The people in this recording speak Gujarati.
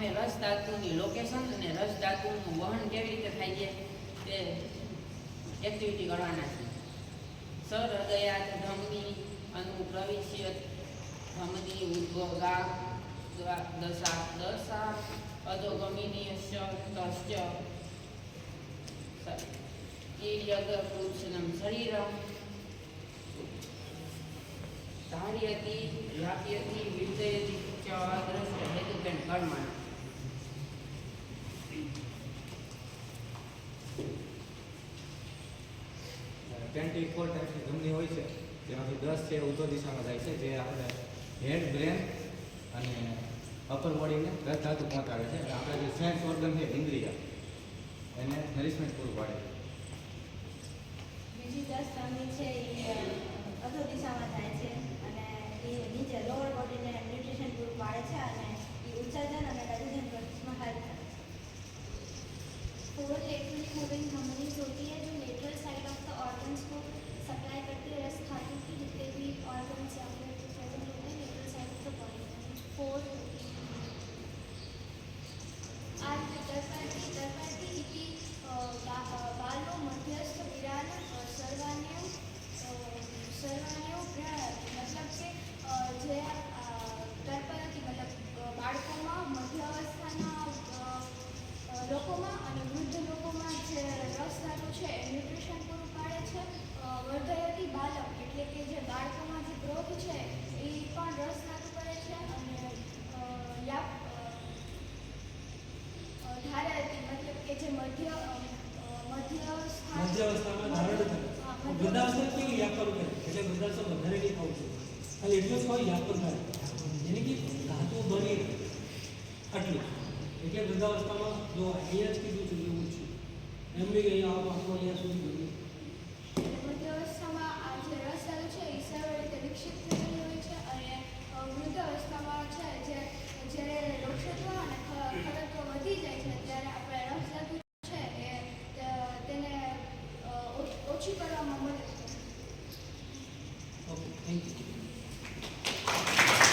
અમે રસ ધાતુની લોકેશન અને રસ ધાતુનું વહન કેવી રીતે થાય છે તે એક્ટિવિટી કરવાના છે. સર હૃદયાત ધમની અનુપ્રવિશ્ય ધમની ઉદ્ભોગા દશા દશા અધોગમિનીયશ્ચ તશ્ચ ઈર્યગ પુરુષનમ શરીરમ ધાર્યતિ વ્યાપ્યતિ વિર્ધયતિ ચ દ્રષ્ટ હેતુકેન કર્મણ. ટ્વેન્ટી ફોર ટાઈપ્સની ધમની હોય છે, જેમાંથી 10 છે ઉત્તર દિશામાં જાય છે, જે આપણે હેડ, બ્રેન અને અપર બોડીને રસ ધાતુ પહોંચાડે છે. અને આપણે જે સેન્સ ઓર્ગન છે ઇન્દ્રિય એને નરિશમેન્ટ પૂરું પાડે છે. બીજી 10 ધમની છે એ અધો દિશામાં જાય છે અને એ નીચે લોઅર બોડીને ન્યુટ્રિશન પૂરું પાડે છે અને એ ઉત્સર્જન અને ડાયજેશન પ્રોસેસમાં હેલ્પ કરે છે. 4 लेटरली मूविंग धमनीज होती है जो lateral side of the organs को सप्लाई करती है रस धातु की जितने भी ऑर्गन्स या फिर प्रेजेंट होते हैं lateral side of the body में 4 होती है. आज दर्पणति इति बालो मध्यस्थ विराल सर्वान्यो गृह्णाति. मतलब કે જે દર્પણતિ મતલબ બાળકોમાં મધ્ય અવસ્થાના લોકોમાં અને વૃદ્ધ લોકોમાં જે રસ ધાતુ છે એ ન્યુટ્રિશન પૂરું પાડે છે. વર્ધયતી બાલક એટલે કે જે બાળકોમાં જે ગ્રોથ છે એ પણ રસ ધાતુ કરે છે. અને ધારયતી મતલબ કે જે મધ્યાવસ્થામાં ધારણ કરે. વૃદ્ધાવસ્થા કેવી યાદ કરવું કરે એટલે વૃદ્ધાવસ્થા વધારે નહીં ખાવું છું ખાલી એટલું જ કોઈ યાદ પણ થાય જેને કે ધાતુ બની આટલું એટલે વૃદ્ધાવસ્થામાં જો અહીંયા જ કીધું છે એવું છે એમ બી અહીંયા આખો અહીંયા સુધી બની મધ્યાવસ્થામાં આ જે રસ ધાતુ છે એ સરળ રીતે વિકસિત થયેલી હોય છે. અને વૃદ્ધ અવસ્થામાં છે જ્યારે રોગક્ષેત્ર અને ખડત્વ વધી જાય છે ત્યારે આપણે રસ ધાતુ છે એ તેને ઓછી કરવામાં મદદ કરે. Okay thank you.